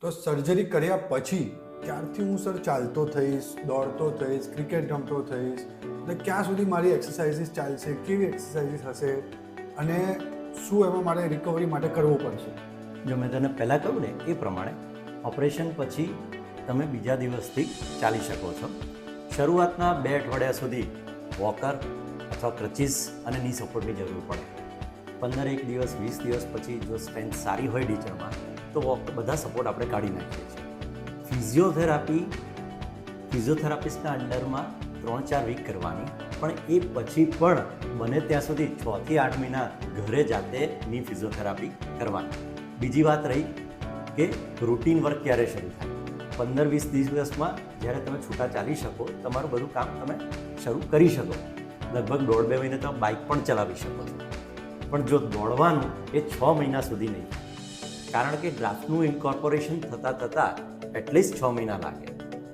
તો સર્જરી કર્યા પછી ક્યારથી હું સર ચાલતો થઈશ, દોડતો થઈશ, ક્રિકેટ રમતો થઈશ, એટલે ક્યાં સુધી મારી એક્સરસાઇઝીસ ચાલશે, કેવી એક્સરસાઇઝીસ હશે અને શું એમાં મારે રિકવરી માટે કરવું પડશે? જો મેં તને પહેલાં કહ્યું ને એ પ્રમાણે ઓપરેશન પછી તમે બીજા દિવસથી ચાલી શકો છો. શરૂઆતના 2 અઠવાડિયા સુધી વોકર અથવા ક્રચીસ અને ની સપોર્ટની જરૂર પડે. 15 દિવસ 20 દિવસ પછી જો સ્ટ્રેન્થ સારી હોય ટીચરમાં તો બધા સપોર્ટ આપણે કાઢી નાખીએ છીએ. ફિઝિયોથેરાપિસ્ટના અંડરમાં 3-4 વીક કરવાની, પણ એ પછી પણ બને ત્યાં સુધી 6 થી 8 મહિના ઘરે જાતે ની ફિઝિયોથેરાપી કરવાની. બીજી વાત રહી કે રૂટીન વર્ક ક્યારે શરૂ થાય. 15-20 દિવસમાં જ્યારે તમે છૂટા ચાલી શકો, તમારું બધું કામ તમે શરૂ કરી શકો. લગભગ 1.5-2 મહિને તમે બાઇક પણ ચલાવી શકો છો. પણ જો દોડવાનું એ 6 મહિના સુધી નહીં, કારણ કે ગ્રાફનું ઇન્કોર્પોરેશન થતાં એટલીસ્ટ 6 મહિના લાગે.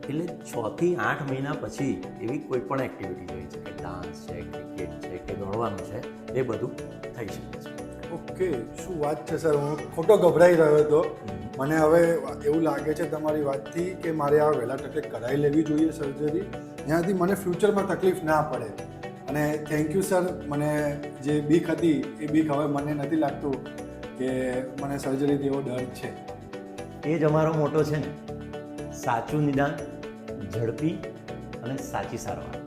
એટલે 6 થી 8 મહિના પછી એવી કોઈ પણ એક્ટિવિટી જોઈ છે કે ડાન્સ છે, ક્રિકેટ છે કે દોડવાનું છે, એ બધું થઈ શકે છે. ઓકે, શું વાત છે સર, હું ખોટો ગભરાઈ રહ્યો હતો. મને હવે એવું લાગે છે તમારી વાતથી કે મારે આ વહેલા તકે કરાવી લેવી જોઈએ સર્જરી, જ્યાંથી મને ફ્યુચરમાં તકલીફ ના પડે. અને થેન્ક યુ સર, મને જે બીક હતી એ બીક હવે મને નથી લાગતું કે મને સર્જરીથી એવો ડર છે. એ જ અમારો મોટો છે ને, સાચું નિદાન, ઝડપી અને સાચી સારવાર.